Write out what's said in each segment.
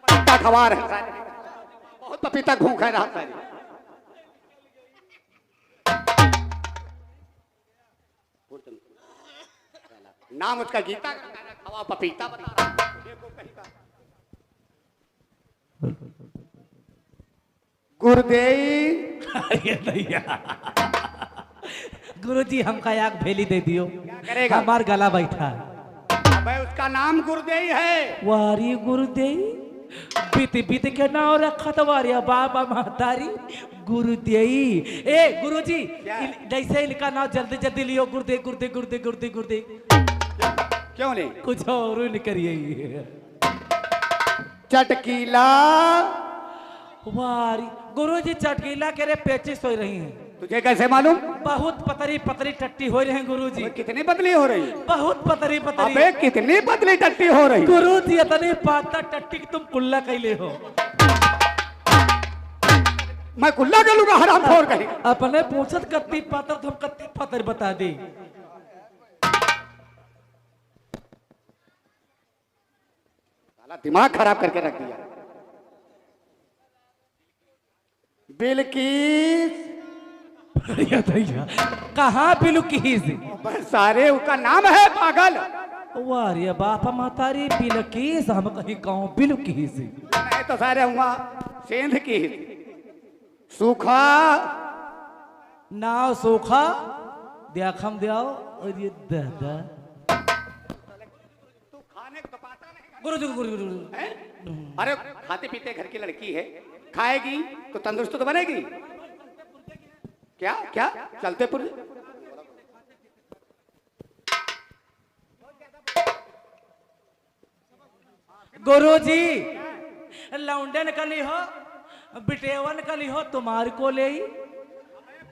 पपीता खवा रहे, बहुत पपीता घूम खा रहा है। नाम उसका गीता खवा पपीता बता रहा है। गुरुदेव अरे भैया गुरुजी हमका याक भेली दे दियो, करेगा? हमार गला बैठा। अबे उसका नाम गुरुदेव है। वारी गुरुदेव बीते बीते के नाम रखा तो वारिया बाबा महतारी गुरुदेव। ए गुरुजी जैसे इनका नाम जल्दी जल्दी लियो, गुरुदेव गुरुदेव गुरुदेव गुरुदेव गुरुदेव। क्यों नहीं? कुछ और नहीं करिए। चटकीला वारी गुरुजी चटकीला के रे पेचिस हो रही हैं। तुझे कैसे मालूम? बहुत पतरी पतरी टट्टी हो रही हैं गुरुजी। कितनी पतली हो रही? बहुत पतरी पतरी। अबे कितनी पतली टट्टी हो रही? गुरुजी इतनी पाता टट्टी की तुम कुल्ला कैले हो। मैं कुल्ला गलूंगा हरामखोर कहीं। अपने पूछत कत्ती पातर तुम कत्ती पतर बता दी। साला दिमाग खराब करके रख दिया। बिल्किस कहाँ बिलुकीस? सारे उसका नाम है पागल। वारिया बापा मातारी बिलकीस, हम कहीं गाँव बिलकीस। नहीं तो सारे हुआ सेंध की सूखा नाव सूखा देखम दियाओ और ये दादा गुरुजी गुरुजी। अरे खाते पीते घर की लड़की है, खाएगी तो तंदुरुस्त तो बनेगी। क्या क्या चलते पुर गुरुजी लौंडन कली हो बिटेवन कली हो तुम्हारे को ले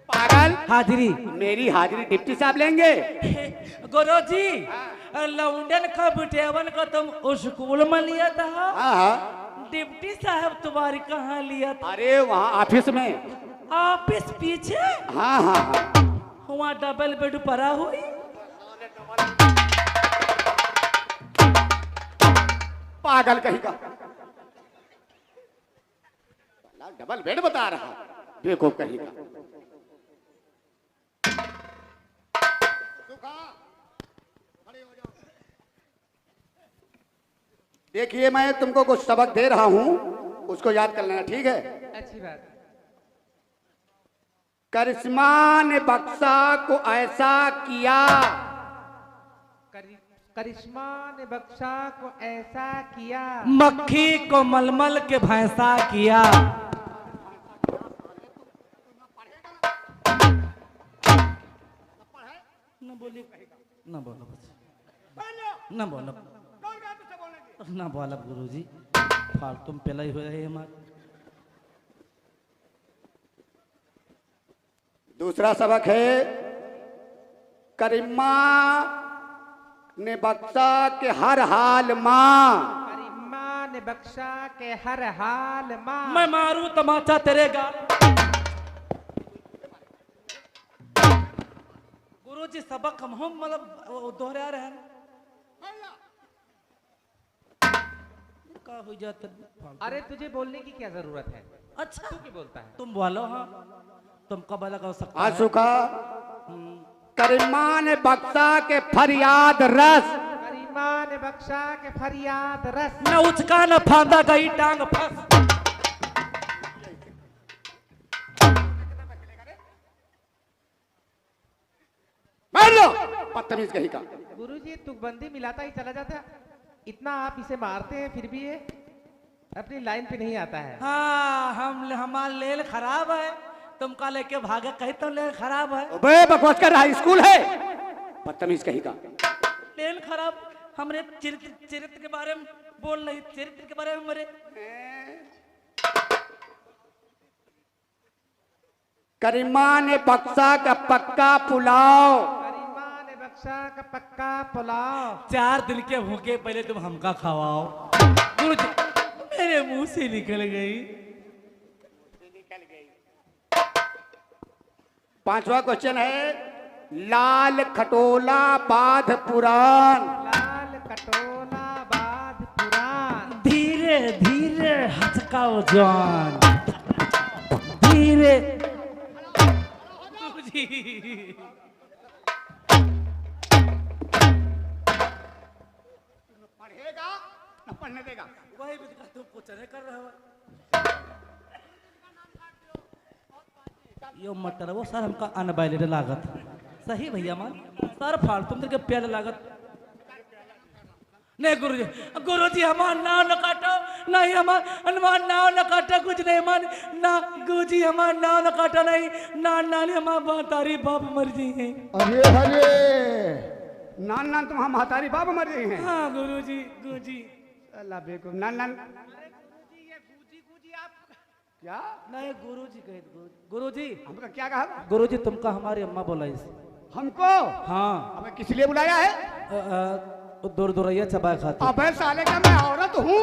पागल। हाजिरी मेरी हाजिरी डिप्टी साहब लेंगे। गुरुजी लौंडन का बिटेवन का तुम स्कूल में लिया था, हाँ डिप्टी साहब तुम्हारी कहाँ लिया था? अरे वहाँ ऑफिस में। ऑफिस पीछे? हाँ हाँ हाँ वहाँ डबल बेड पड़ा हुई। पागल कहीं का डबल बेड बता रहा, बेवकूफ कहीं का। देखिए मैं तुमको कुछ सबक दे रहा हूं, उसको याद कर लेना, ठीक है? अच्छी बात। करिश्मा ने बक्सा को ऐसा किया। करिश्मा ने बक्सा को ऐसा किया। मक्खी को मलमल के भैंसा किया। न बोली न बोलो न बोलो न बोला गुरुजी, फालतू में पहले ही हो रहे हमारे। दूसरा सबक है करिश्मा ने बक्सा के हर हाल माँ। करिश्मा ने बक्सा के हर हाल माँ। मैं मारू तमाचा तेरे गाल। गुरुजी सबक हम मतलब दोहरा रहे हैं का हो जाता। अरे तुझे बोलने की क्या जरूरत है? अच्छा तू क्यों बोलता है? तुम बोलो। हाँ तुमका भला कर सकता है। आसुका करिश्मा ने बक्सा के फरियाद रस। करिश्मा ने बक्सा के फरियाद रस। न उचका न फांदा गई टांग फंस। मार लो बदतमीज कहीं का। गुरुजी तुकबंदी मिलाता ही चला जाता। इतना आप इसे मारते हैं फिर भी ये अपनी लाइन पे नहीं आता है। हाँ हमारा लेल खराब है, तुमका लेके भागे कहीं तो लेल खराब है। बे बकवास कर रहा, स्कूल है। बदतमीज कहीं का। लेल खराब हमरे चरित्र के बारे में बोल रही, चरित्र के बारे में हमारे। करिश्मा ने बक्सा का पक्का पुलाव। करिश्मा ने बक्सा का पक्का पुलाव। 4 दिन के भूखे पहले तुम हमका खवाओ। गुरुजी मेरे मुंह से निकल गई। पांचवा क्वेश्चन है लाल खटोला बाध पुराण। लाल कटोला बाद पुराण। धीरे धीरे हचकाओ जान, धीरे। पढ़ेगा न पढ़ने देगा। वही तुम कुछ नहीं कर रहे हो। यो मटर वो सर हमका अनवैलिड लागत। सही भैया मान सर फालतू तुम के प्यार लागत। नहीं गुरुजी, गुरुजी हमार नाव न काटो, नहीं हमार नाव न काटो, कुछ नहीं मान ना गुरुजी हमार नाव न काटो, नहीं ना नानी हमार महतारी बाप मर जी हैं। अरे अरे नान नान तुम महतारी बाप मर गई हैं। हाँ गुरुजी, गुरुजी अल्लाह बेवकूफ। नान नान क्या? नहीं गुरुजी कहे, गुरुजी हमका क्या कहा? गुरुजी तुमका हमारी अम्मा बोला इस हमको? हाँ हमें किस लिए बुलाया है? दूर दूरैया चबाए खाते। अबे साले का मैं औरत हूँ।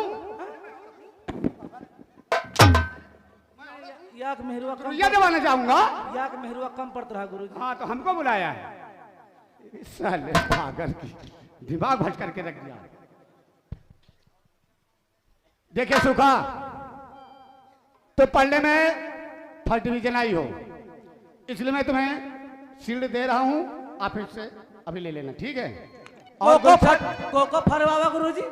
याक मेहरुआ कम रुइया दबाना चाहूंगा। याक मेहरुआ कम पड़ता रहा गुरुजी। हाँ तो हमको बुलाया है। साले पागल की दिमाग भटक करके रख दिया। देखिए सुखा, तो पढ़ने में फर्स्ट डिवीजन आई हो, इसलिए मैं तुम्हें शील्ड दे रहा हूं। आप इससे अभी ले लेना, ठीक है? और कोको फरवावा गुरुजी,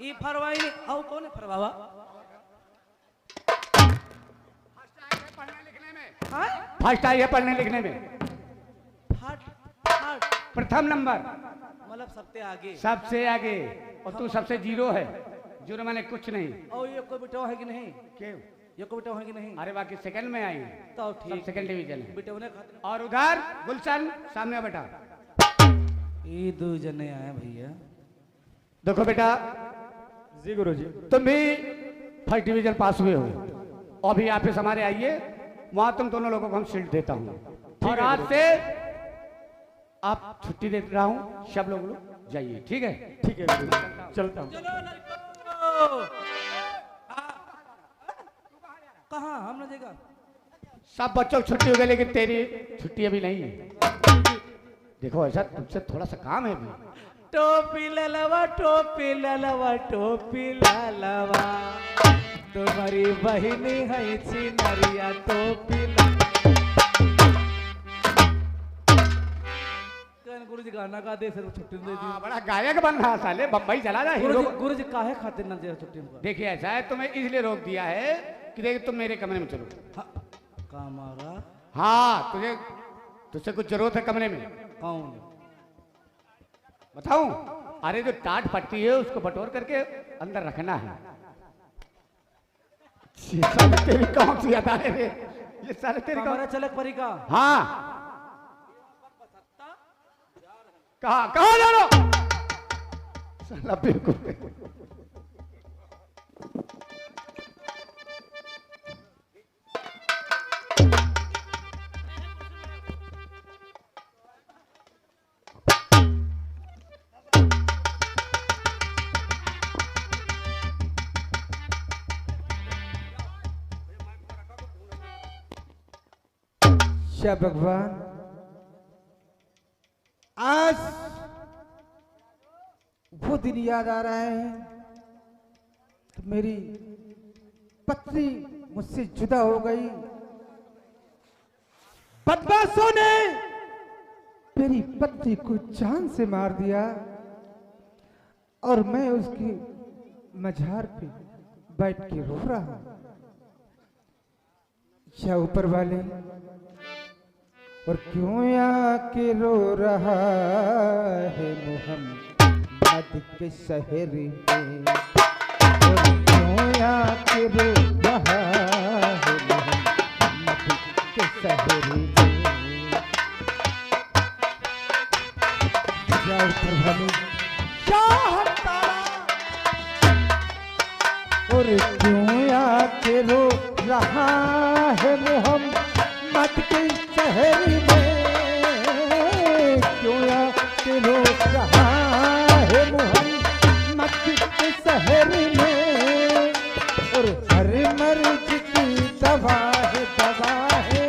ई फरवाई नहीं औ कौन है फरवावा? फर्स्ट आई है पढ़ने लिखने में, फट प्रथम नंबर, मतलब सबसे आगे। सबसे आगे। और तू सबसे जीरो है। जीरो मैंने कुछ नहीं। और ये कोई बेटा है कि नहीं? क्यों? ये कोई बेटा है कि नहीं? अरे बाकी सेकंड में आई। तो ठीक, सेकंड डिवीजन है। बेटा ने खातिर। और उधर गुलशन सामने बेटा। ये दो जने आए भैया। देखो बेटा, जी गुरुजी। तुम भी फर्स्ट डिवीजन पास हुए हो, अभी ऑफिस हमारे आइए, वहां तुम दोनों लोगों को हम शील्ड देता हूँ। और आज से आप छुट्टी दे रहा हूँ, सब लोग जाइए, ठीक है? ठीक है गुरुजी, चलता हूँ। कहाँ हम ना देगा? सब बच्चों की छुट्टी हो गई, लेकिन तेरी छुट्टी अभी नहीं है। देखो ऐसा तुमसे थोड़ा सा काम है अभी। टोपी ललवा, टोपी ललवा, टोपी ललवा, तुम्हारी बहिनी है चिनरिया टोपी। गुरुजी गाना गा दे, फिर छुट्टी दे दी। बड़ा गायक बन रहा साले, बम्बई चला जा हीरो। गुरुजी काहे खातिर ना दे छुट्टी हमको? देखिए ऐसा है, तुम्हें इसलिए रोक दिया है कि देख तुम मेरे कमरे में चलो। काम आ रहा? हाँ, तुझसे कुछ जरूरत है कमरे में। कौन बताऊं? अरे जो टाट पट्टी है उसको बटोर करके अंदर रखना है। ये साले तेरी कौन सी अदा है रे? ये साले तेरी कौन? हमारा चलक परी का। हाँ, कहाँ जा रहा हो? साला बिल्कुल। क्या भगवान, आज वो दिन याद आ रहा है कि मेरी पत्नी मुझसे जुदा हो गई। बदमाशों ने मेरी पत्नी को जान से मार दिया और मैं उसकी मजार पे बैठ के रो रहा हूं। या ऊपर वाले, और क्यों आके रो रहा है मोहम्मद के शहर में, और क्यों आके रो रहा है मोहम्मद के शहर में। या ऊपर वाले, और क्यों आके रो रहा है मोहम्मद के शहर में, क्यों आके रो रहा है मोहम्मद के शहर में। और हर मर्ज की दवा है, दवा है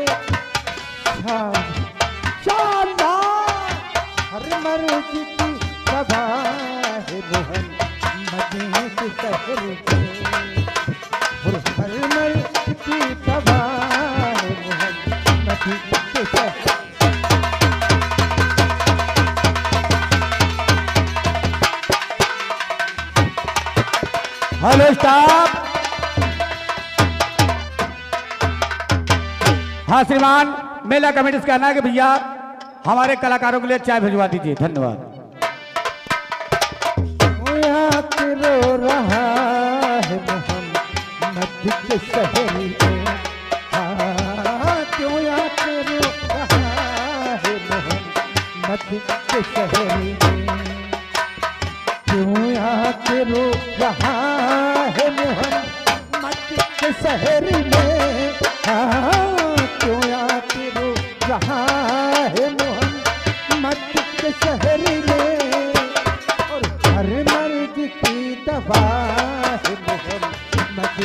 शहर में और हर मर्द की दवा है मोहम्मद के शहर। Hello staff. हाँ श्रीमान, मेला कमेटी से कहना है कि भैया हमारे कलाकारों के लिए चाय भिजवा दीजिए। धन्यवाद। रो रहा है मोहम्मद के शहर में, हाँ क्यों याद रो रहा है मोहम्मद के शहर में, क्यों याद रो रहा है मोहम्मद के शहर में, हाँ क्यों याद रो रहा है मोहम्मद के शहर में और हर मर्द की दवा है मोहम्मद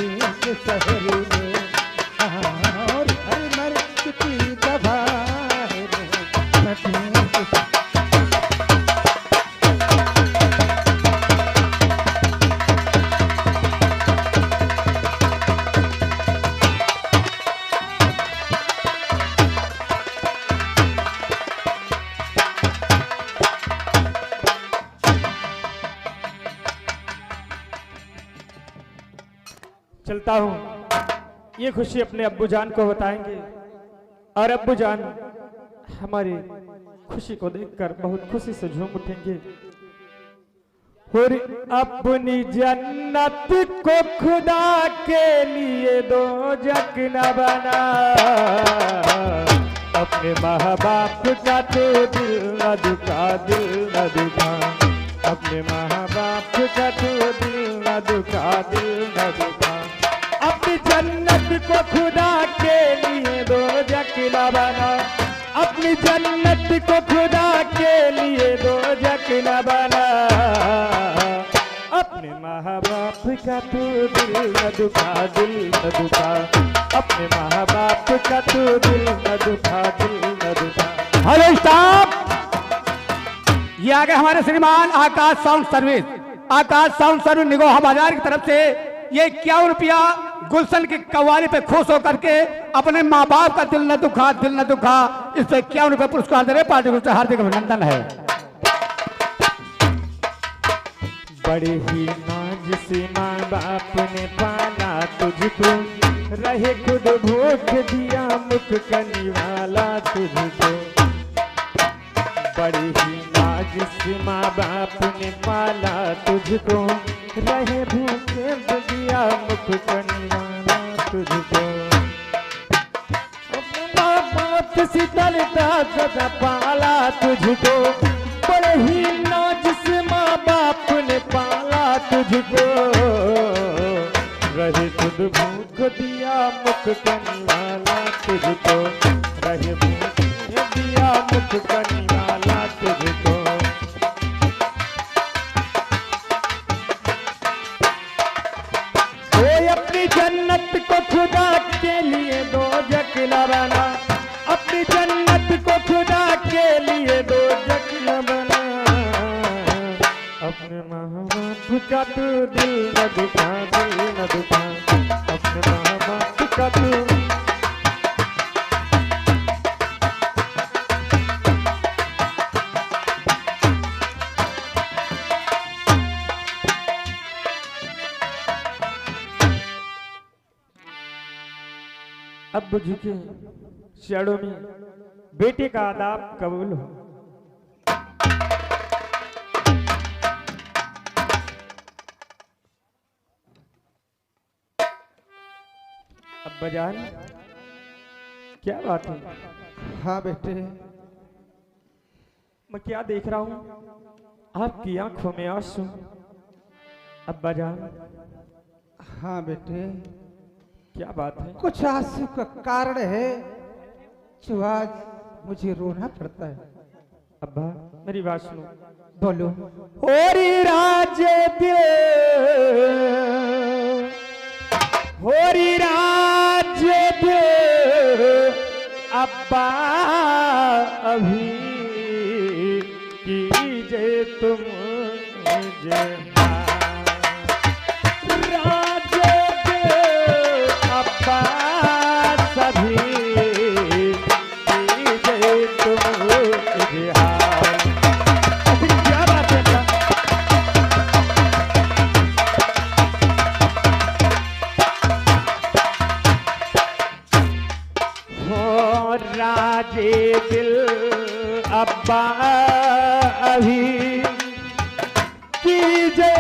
के शहर में, हाँ और हर मर्द की दवा है मोहम्मद के शहर। चलता हूँ, ये खुशी अपने अब्बू जान को बताएंगे और अब्बू जान हमारी खुशी को देखकर बहुत खुशी से झूम उठेंगे। और अपनी जन्नत को खुदा के लिए दो जग न बना, अपने माँ बाप का तो दिल न दुखा, दिल न दुखा, अपने माँ बाप का तो दिल न दुखा, दिल न दुखा। अपनी जन्नत को खुदा के लिए दो जग न बना, अपनी जन्नत को खुदा के लिए दो जग न बना, अपने माँ बाप का तू दिल न दुखा, दिल न दुखा, अपने माँ बाप का तू दिल न दुखा, दिल न दुखा। Hello staff. ये आगे हमारे श्रीमान आकाश साउंड सर्विस, आकाश साउंड सर्विस निगोहा बाजार की तरफ से ये 51 रुपया गुलशन की कव्वाली पे खुश होकर के अपने माँ बाप का दिल न दुखा, दिल न दुखा, इस पे 51 रुपये पुरस्कार दे रहे पार्टी को हार्दिक अभिनंदन है। बड़े ही नाज से माँ बाप ने पाला तुझको, रहे खुद भूख दिया मुख करने वाला तुझको। बड़े ही नाज से माँ बाप ने पाला तुझको, रहे भूखे दिया मुख करने वाला तुझको। माँ बाप शीतलता सदा पाला तुझको, बड़े ही नाज से माँ बाप ने पाला तुझको, रहे खुद भूख दिया मुख करने वाला तुझको, रहे भूख दिया मुख करने वाला तुझको। कोई अपनी जन्नत को खुदा के लिए दो जग न बना, अपनी जन्नत को खुदा के लिए दो जग न बना, अपने माँ बाप का तू दिल न दुखा, दिल न दुखा, अपने माँ बाप का तू। अब्बू जी के चरणों में बेटे का आदाब कबूल हो। अब्बा जान, क्या बात है? हाँ बेटे। मैं क्या देख रहा हूँ? आपकी आंखों में आंसू। अब्बा जान। हाँ बेटे। क्या बात है? कुछ आंसू का कारण है जो आज मुझे रोना पड़ता है। अब्बा मेरी बात सुनो। बोलो। होरी राज दिल, होरी राज दिल, अब्बा अभी कीजिए तुम मुझे अभी कीजिए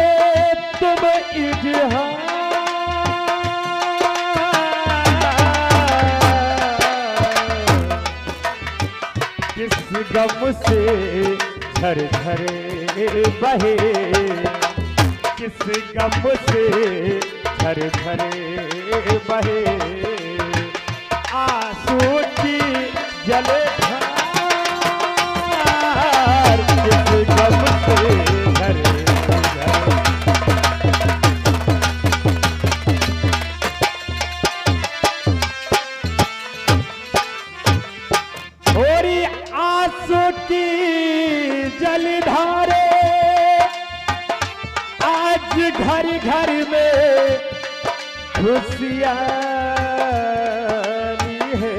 तुम इजहार, किस गम से झर झर बहे, किस गम से झर झर बहे, आंसू की जलधार, किस गम से झर झर। और आंसू की जलधारे आज घर घर में खुशियारी है,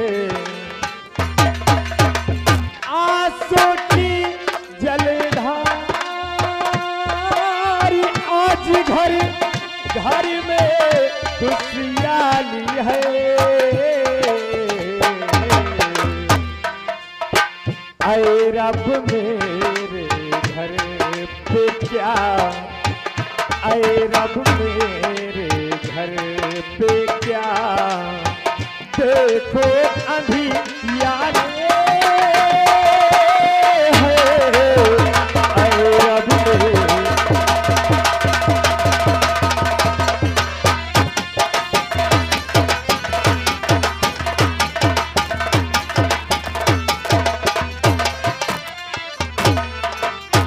आंसू की जलधारी आज घर घर में खुशियारी है। आए रब मेरे घर पे क्या, आए रब मेरे घर पे क्या, देखो अंधियारे हैं, आए रब मेरे।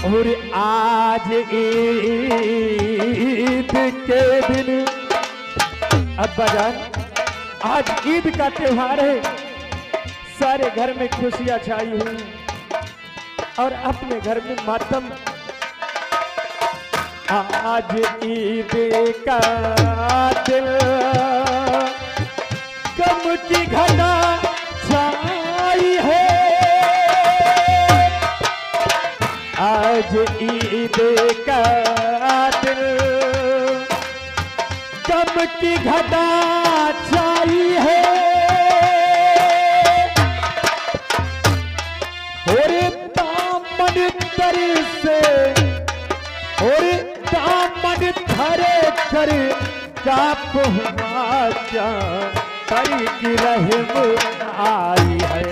और आज ईद के दिन, अब्बा जान आज ईद का त्योहार है, सारे घर में खुशियां छाई हुई और अपने घर में मातम। आज ईद का दिन, गम की घटा छाई है, आज ईद का दिन, गम की घटा छाई है, और दामन तर से, और दामन धरे कर काप हुआ क्या, कर की रहम आई है।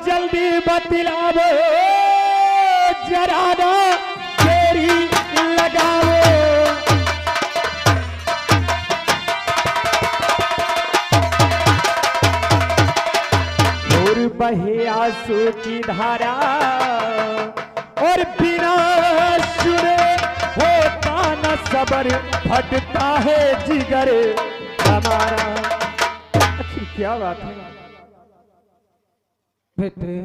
जल्दी बतलावो जरा ना तेरी लगावो, और बहे आंसू की धारा, और बिना सुने होता न सबर, फटता है जिगर हमारा। आखिर क्या बात है बेटे,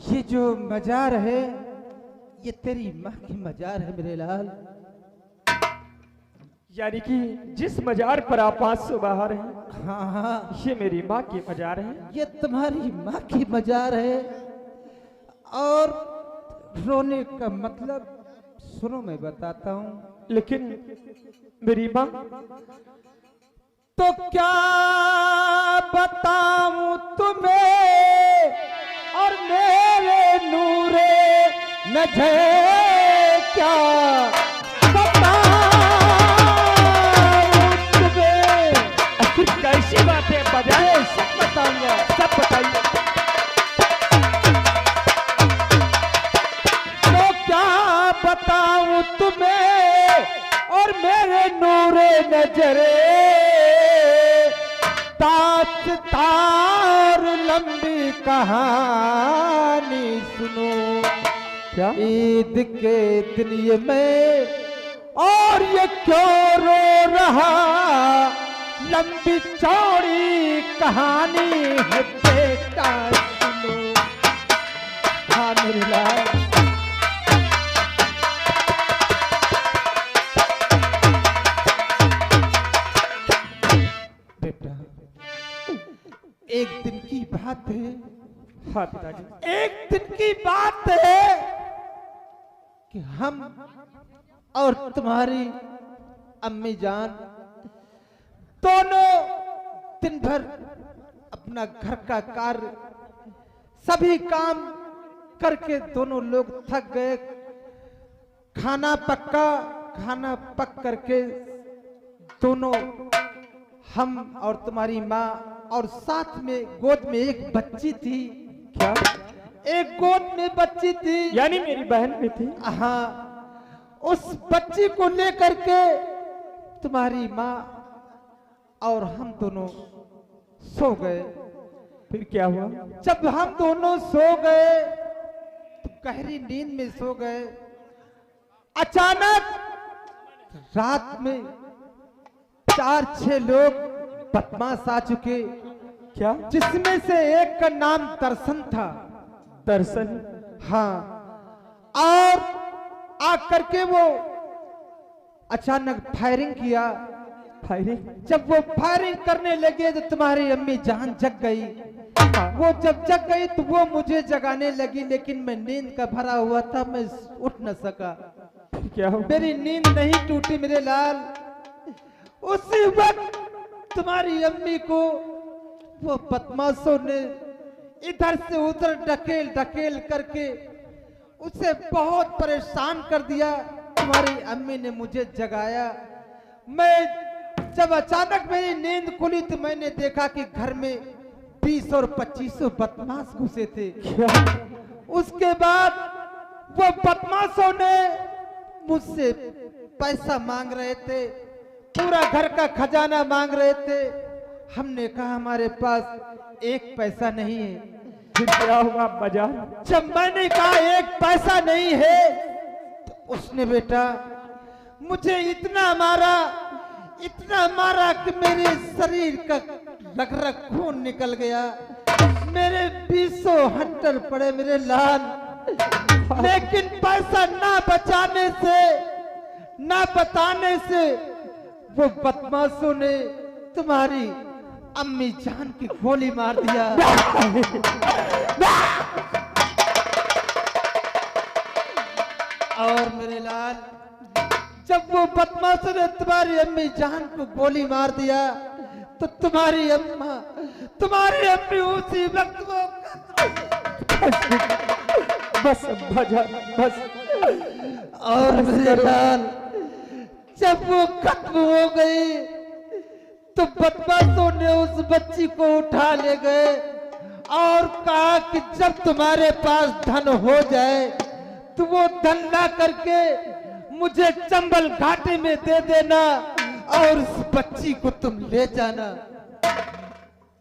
ये जो मजार है ये तेरी माँ की मजार है मेरे लाल। यानी कि जिस मजार पर आप 500 बाहर हैं, हाँ हाँ, ये मेरी माँ की मजार है। ये तुम्हारी माँ की मजार है। और रोने का मतलब सुनो, मैं बताता हूँ। लेकिन मेरी माँ तो क्या बताऊं तुम्हें, और मेरे नूरे नजर क्या बताऊं तुम्हें। आखिर कैसी बात है, बजाय सब बताऊंगा, सब बताइए। तो क्या बताऊं तुम्हें, और मेरे नूरे नजरे तार लंबी कहानी सुनो। क्या ईद के दिन ये मैं, और ये क्यों रो रहा, लंबी चौड़ी कहानी है बेटा सुनो। हाँ मेरे लाल, बेटा एक दिन की बात है, हाँ पिताजी। एक दिन की बात है कि हम और तुम्हारी अम्मी जान दोनों दिन भर अपना घर का कार्य सभी काम करके दोनों लोग थक गए। खाना पक करके दोनों हम और तुम्हारी माँ और साथ में गोद में एक बच्ची थी। क्या? एक गोद में बच्ची थी, यानी मेरी बहन भी थी? हाँ, उस बच्ची को लेकर के तुम्हारी माँ और हम दोनों सो गए। फिर क्या हुआ? जब हम दोनों सो गए तो गहरी नींद में सो गए। अचानक रात में 4-6 लोग बदमाश आ चुके, क्या? जिसमें से एक का नाम दर्शन था। दर्शन? हाँ, और आकर के वो अचानक फायरिंग किया। फायरिंग? जब वो फायरिंग करने लगे तो तुम्हारी अम्मी जान जग गई। वो जब जग गई तो वो मुझे जगाने लगी, लेकिन मैं नींद का भरा हुआ था, मैं उठ न सका। फिर क्या हुआ? मेरी नींद नहीं टूटी मेरे लाल। उसी वक्त तुम्हारी अम्मी को वो बदमाशों ने इधर से उधर ढकेल करके उसे बहुत परेशान कर दिया। तुम्हारी अम्मी ने मुझे जगाया। मैं जब अचानक मेरी नींद खुली तो मैंने देखा कि घर में 20 और 25 बदमाश घुसे थे। क्या? उसके बाद वो बदमाशों ने मुझसे पैसा मांग रहे थे, पूरा घर का खजाना मांग रहे थे। हमने कहा हमारे पास एक पैसा नहीं है। फिर क्या हुआ बाजार? जब मैंने कहा एक पैसा नहीं है तो उसने बेटा मुझे इतना मारा कि मेरे शरीर का लग खून निकल गया। मेरे 20 हड्डल पड़े मेरे लाल। लेकिन पैसा ना बचाने से ना बताने से वो बदमाशों ने तुम्हारी अम्मी जान की गोली मार दिया। और मेरे लाल, जब वो बदमाशों ने तुम्हारी अम्मी जान को गोली मार दिया तो तुम्हारी अम्मी उसी वक्त वो बस बाजार बस। और मेरे लाल, जब वो खत्म हो गई तो बदमाशों ने उस बच्ची को उठा ले गए और कहा कि जब तुम्हारे पास धन हो जाए तो वो धन ला करके मुझे चंबल घाटी में दे देना और उस बच्ची को तुम ले जाना।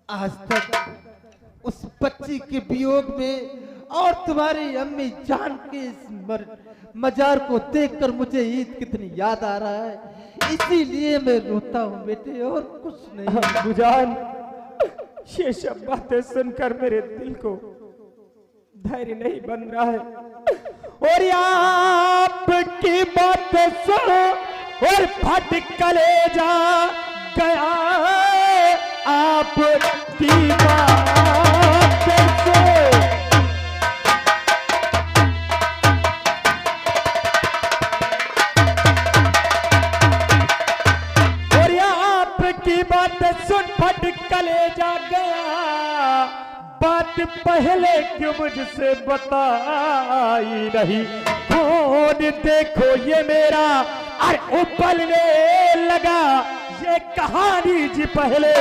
आज तक उस बच्ची के वियोग में और तुम्हारी अम्मी जान के इस मजार को देखकर मुझे ईद कितनी याद आ रहा है। इसीलिए मैं रोता हूँ बेटे, और कुछ नहीं। बुजान, ये सब बातें सुनकर मेरे दिल को धैर्य नहीं बन रहा है। और ये आपकी बातें सुनो और फट कलेजा गया। आपकी बातें सुनो की बात सुन फट कलेजा गया। बात पहले क्यों मुझसे बताई नहीं? कौन देखो ये मेरा अरे उबलने लगा। ये कहानी जी पहले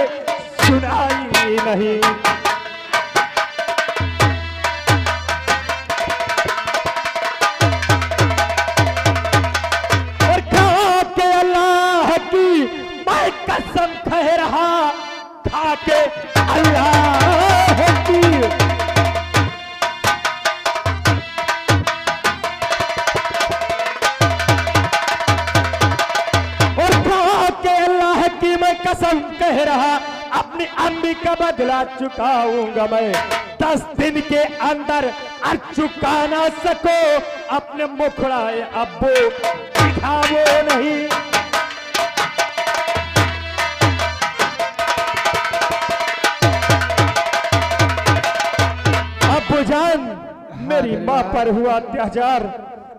सुनाई नहीं। और कहा के अल्लाह की मैं कसम कह रहा, खा के अल्लाह की। और खा के अल्लाह की मैं कसम कह रहा, अपनी अम्मी का बदला चुकाऊंगा मैं 10 दिन के अंदर। और चुका ना सको अपने मुखड़ाए अब्बू दिखाओ नहीं। मेरी माँ पर हुआ अत्याचार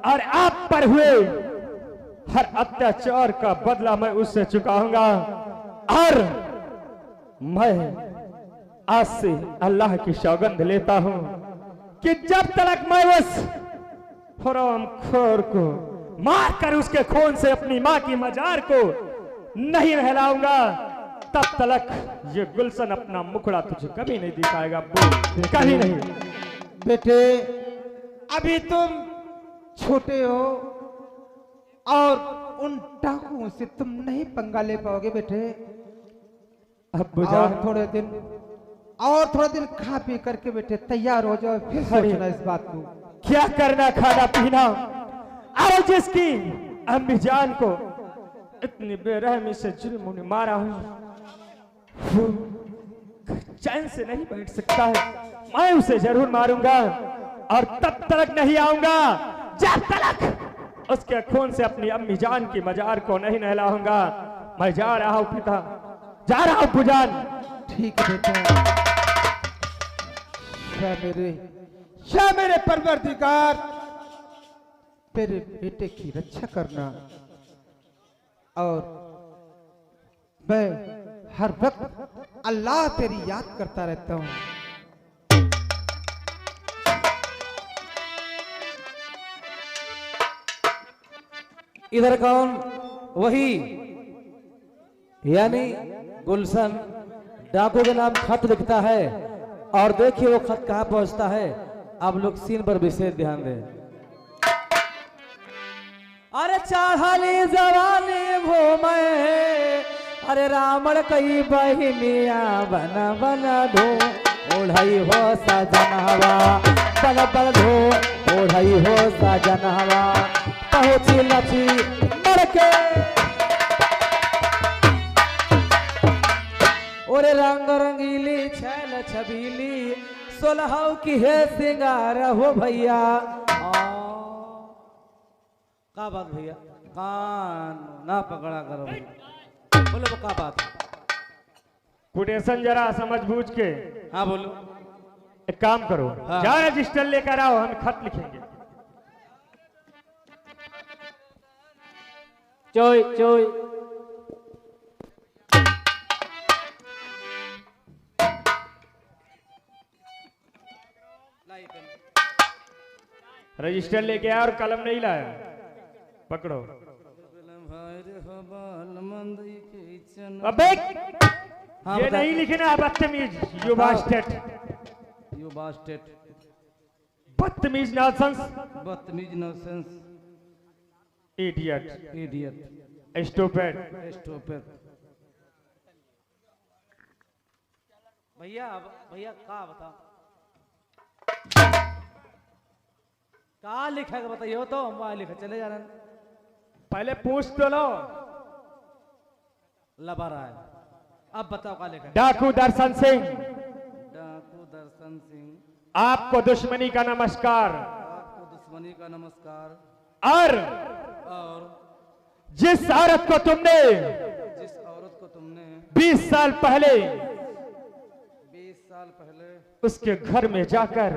और आप पर हुए हर अत्याचार का बदला मैं उससे चुकाऊंगा। और मैं आज से अल्लाह की सौगंध लेता हूं कि जब तक मैं उस हरामखोर को मारकर उसके खून से अपनी मां की मजार को नहीं नहलाऊंगा, तब तक ये गुलशन अपना मुखड़ा तुझे कभी नहीं दिखाएगा। कभी नहीं। बेटे अभी तुम छोटे हो और उन डाकुओं से तुम नहीं पंगा ले पाओगे बेटे। अब्बू और जान, थोड़ा दिन खा पी करके बेटे तैयार हो जाओ, फिर सोचना इस बात को। क्या करना खाना पीना। और जिसकी अम्मी जान को इतनी बेरहमी से जुर्म ने मारा हूं, वो चैन से नहीं बैठ सकता है। मैं उसे जरूर मारूंगा और तब तक नहीं आऊंगा जब तक उसके खून से अपनी अम्मी जान की मजार को नहीं नहलाऊंगा। मैं जा रहा हूं पिता, जा रहा हूं पुजान। ठीक है बेटा। शाह मेरे परवरदिगार तेरे बेटे की रक्षा करना, और मैं हर वक्त अल्लाह तेरी याद करता रहता हूँ। इधर कौन? वही यानी गुलशन डाकू के नाम खत लिखता है, और देखिए वो खत कहाँ पहुंचता है। आप लोग सीन पर विशेष ध्यान दें। अरे चढ़ली जवानी घूमे, अरे रावण कई बहिनिया बन बन धो ओढ़ई हो सजनवा, बन बन धो ओढ़ई हो सजनवा, पहुंची लची मर के ओरे रंग रंगीली छैल छबीली, सोलहाऊ की है सिंगार हो भैया। का बात भैया, कान ना पकड़ा करो भैया। बोलो का बात है? कुटेशन जरा समझ बूझ के। हाँ बोलो। एक काम करो, हाँ। जा रजिस्टर लेकर आओ, हम खत लिखेंगे। चोय चोय। रजिस्टर लेके आया और कलम नहीं लाया, पकड़ो। अबे हाँ, ये बता। नहीं लिखना बदतमीज, यू बास्टेट, यू बास्टेट, बदतमीज नॉनसेंस, बदतमीज nonsense, idiot, idiot, stupid. Stupid. भैया भैया का बता, का लिखा है बताइए तो हम वहां लिखा चले जा रहे हैं। पहले पूछ तो लो। लबा रहा है, अब बताओ का लिखा है। डाकू दर्शन सिंह, डाकू दर्शन सिंह, आपको दुश्मनी का नमस्कार। आपको दुश्मनी का नमस्कार। और जिस औरत को तुमने जिस औरत को तुमने 20 साल पहले 20 साल पहले उसके घर में जाकर